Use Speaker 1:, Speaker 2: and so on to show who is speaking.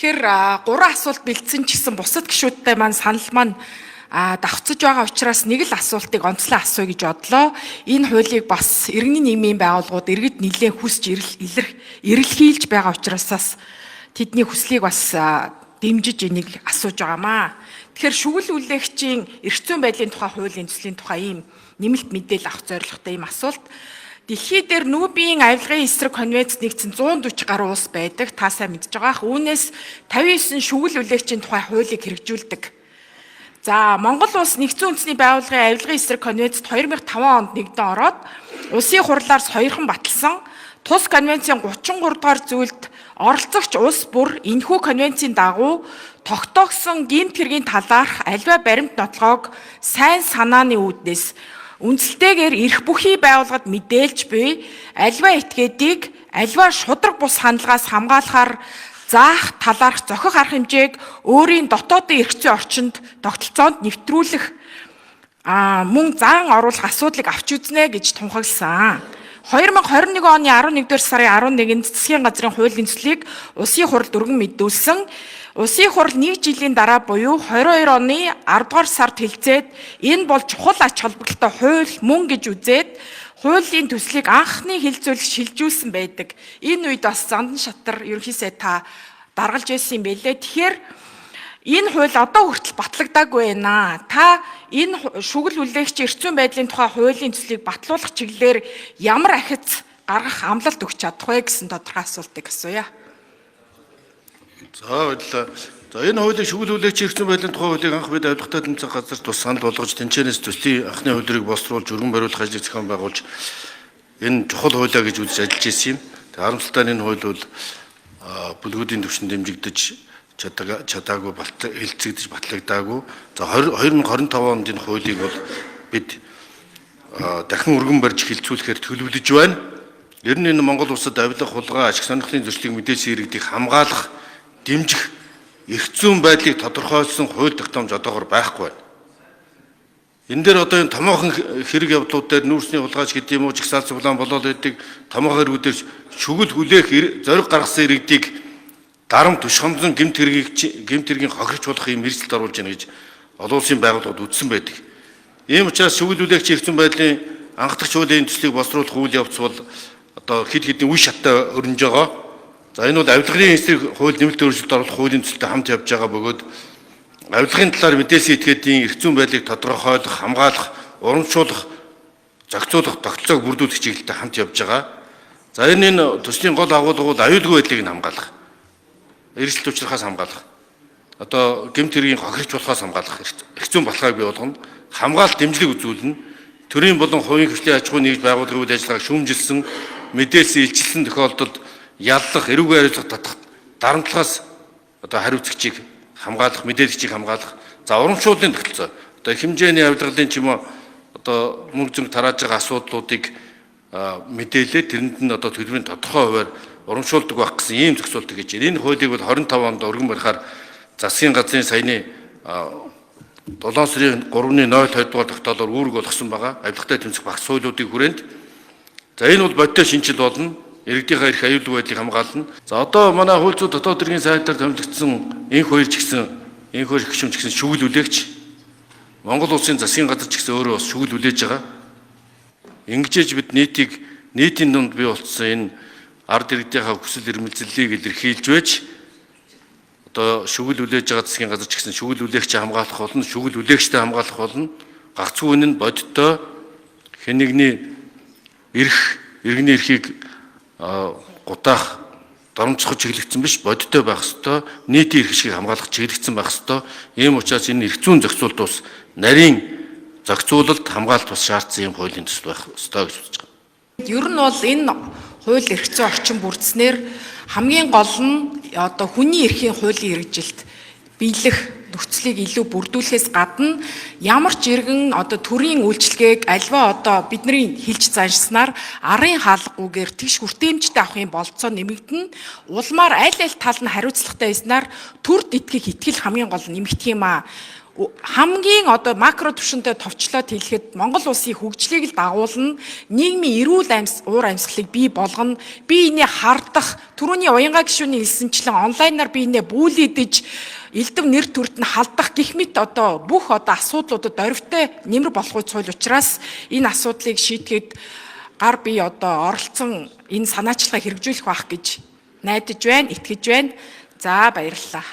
Speaker 1: Тэгэхээр 3 асуулт бэлдсэн ч гэсэн бусад гишүүдтэй маань санал маань давхцаж байгаа учраас нэг л асуултыг онцлон асууя гэж бодлоо. Энэ хуулийг бас иргэний нийгмийн байгууллагууд иргэд нэлээд хүсж эрэлхийлж байгаа учраас тэдний хүслийг бас дэмжиж энийг асууж байгаамаа. Тэгэхээр шүгэл үлээгчийн эрх зүйн байдлын тухай хуулийн төслийн тухай ийм нэмэлт мэдээлэл авах зорилготой ийм асуулт. Дэлхий дээр нүүбийн авилгын эсрэг конвенцэд нэгдсэн 140 гаруй улс байдаг. Та сайн мэдж байгаа. Үүнээс 59 шүгэл үлээгчийн тухай хуулийг хэрэгжүүлдэг. За, Монгол улс Нэгдсэн үндэсний байгууллагын авилгын эсрэг конвенцэд 2005 онд нэгдэн ороод улсын хурлаарс 2хан баталсан. Тус конвенцийн 33 дугаар зүйлд оролцогч улс бүр энэхүү конвенцийн дагуу тогтоогсон гэмт хэргийн талаарх аливаа баримт нотлогоог сайн санааны үүднээс үндсэлтэйгээр эрх бүхий байгууллагад мэдээлж буй аливаа этгээдийг аливаа шудраг бус хандлагаас хамгаалахаар заах талаарх зохих арга хэмжээг өөрийн дотоодын эрх зүйн орчинд тогтолцоонд нэвтрүүлэх мөн заан оруулах асуудлыг авч үзнэ гэж тунхагласан. 2021 оны 11-р сарын 11-нд Засгийн газрын хуулийн төслийг Улсын хурл дөрвөн мэдүүлсэн. Улсын хурл 1 жилийн дараа буюу 22 оны 10-р сард хэлцээд энэ бол чухал ач холбогдолтой хууль мөн гэж үзээд хуулийн төслийг анхны хэлцүүлэгт шилжүүлсэн байдаг. Энэ үед бас Зандан шатар ерөнхийдөө та даргалж байсан юм байлээ. Тэгэхээр энэ хууль одоо хүртэл батлагдаагүй байна. Та энэ шүгэл үлээгч эрх зүйн байдлын тухай хуулийн төслийг батлуулах чиглэлээр ямар ахиц гаргах амлалт өгч чадах вэ гэсэн тодорхой асуултыг асууя.
Speaker 2: За баярлалаа. За энэ хуулийн шүгэл үлээгч эрх зүйн байдлын тухай хуулийг анх бид авилгатай тэмцээн газар тус санал болгож тэнцэнээс төслийн анхны хуулийг босруулж өргөн бариулах ажлыг зохион байгуулж энэ чухал хуулиа гэж үзэж ажиллаж ирсэн юм. Тэгээ харамсалтай нь энэ хууль бол бүлгүүдийн түвшинд дэмжигдэж чадаагүй хэлцэгдэж батлагдаагүй. За 2025 онд энэ хуулийг бол бид дахин өргөн барьж хилцүүлэхээр төлөвлөж байна. Ер нь энэ Монгол улсад авилга хулгай ашиг сонирхлын зөрчилийг мэдээлсэн иргэдийг хамгаалах, дэмжих, эрх зүйн байдлыг тодорхойлсон хууль тогтоомж одоогоор байхгүй байна. Энэ дээр одоо энэ томоохон хэрэг явдлууд дээр нүүрсний хулгайч гэдэг юм уу, жагсаалц улаан болоод байдаг томоохон хэргүүдээр шүгэл хүлээх зориг гаргасан иргэдийг дарамт тушхамдсан гэмт хэргийн хохирч болох юм хэрэгцэлд оруулж яана гэж олон улсын байгууллагууд үздсэн байдаг. Ийм учраас шүгэл үлээгч эрх зүйн байдлын анхдагч хуулийн төслийг боловсруулах үйл явц бол одоо хэд хэдэн үе шаттай өрнөж байгаа. За энэ бол авилгын эсрэг хууль нэмэлт өөрчлөлт оруулах хуулийн төсөлтэй хамт явж байгаа бөгөөд авилгын талаар мэдээлсэн этгээдийн эрх зүйн байдлыг тодорхойлох, хамгаалах, урамшуулах, зохицуулах тогтолцоог бүрдүүлэх чиглэлтэй хамт явж байгаа. За энэ төслийн гол агуулга бол аюулгүй байдлыг нь хамгаалах, эрсдэл учрахаас хамгаалах, одоо гэмт хэргийн хохирч болохоос хамгаалах, эрх зүйн балхааг бий болгоно, хамгаалалт дэмжлэг үзүүлнэ, төрийн болон хувийн хвшлийн аж ахуйн нэгж байгууллагын үйл ажиллагааг шүүмжилсэн, мэдээлсэн, илчилсэн тохиолдолд яллах, эрүүгийн хариуцлага татах дарамтлагаас одоо хариуцагчийг хамгаалах, мэдээлэгчийг хамгаалах, за урамшууллын тогтолцоо, одоо их хэмжээний авилгалын ч юм уу одоо мөнгө зөнг тарааж байгаа асуудлуудыг мэдээлээ тэрэнд нь одоо төлбөрийн тодорхой хуваар урамшуулдаг байх гэсэн ийм зохицуулт гэж байна. Энэ хуулийг бол 25 онд өргөн барихаар Засгийн газрын саяны 7 сарын 3-ны 02 дугаар тогтоолоор үүрэг болгосон байгаа. Авилгатай тэмцэх багц хуулиудын хүрээнд. За энэ бол бодиттой шинжил болно. Иргэдийнхээ эрх аюулгүй байдлыг хамгаална. За одоо манай хууль зүйн дотоод хэргийн сайдаар томилогдсон энх хоёр ч гэсэн энх хоёр гишүүн ч гэсэн шүгэл үлээгч Монгол улсын засгийн газар ч гэсэн өөрөө бас шүгэл үлээж байгаа. Ингэжээж бид нийтийн дунд бий болсон энэ ард иргэдийнхээ хүсэл эрмэлзлийг илэрхийлж байж одоо шүгэл үлээж байгаа засгийн газар ч гэсэн шүгэл үлээгчээ хамгаалах болно, шүгэл үлээгчтэй хамгаалах болно. Гагцхүү нь бодиттой хэн нэгний иргэний эрхийг гутаах, дарамтсах чиглэгдсэн биш, бодиттой байх ёстой, нийтийн эрх ашигыг хамгаалах чиглэгдсэн байх ёстой. Ийм учраас энэ эрх зүйн зохицуулт ус нарийн зохицуулалт хамгаалалт бас шаардсан юм хуулийн төсөл байх ёстой гэж үзэж байгаа.
Speaker 1: Ер нь бол энэ хууль эрх зүйн орчин бүрдснээр хамгийн гол нь одоо хүний эрхийн хуулийн хэрэгжилт биелэх нөхцөлийг илүү бүрдүүлэхээс гадна ямар ч иргэн одоо төрийн үйлчилгээг альва одоо бидний хэлж заншсанаар арын хаалгагүйгээр тэгш хүртээмжтэй авахын болцоо нэмэгдэн улмаар аль аль тал нь хариуцлагатай байснаар төр ditгийг итгэл хамгийн гол нэмэгдэх юм аа. хамгийн одоо макро түвшинтэй товчлоод хэлэхэд Монгол улсын хөгжлийг л дагуулна, нийгмийн эрүүл уур амьсгалыг бий болгоно, би энэ хардах, түрүүний уянга гишүүний хэлсэнчлэн онлайнаар би энэ бүүлидэж элдв нэр төрд нь халдах гэх мэт одоо бүх одоо асуудлуудад орвитой нэмэр болохгүй цуйл учраас энэ асуудлыг шийдэхэд гар бие одоо оролцсон энэ санаачлагаа хэрэгжүүлэх байх гэж найдаж байна, итгэж байна. За баярлалаа.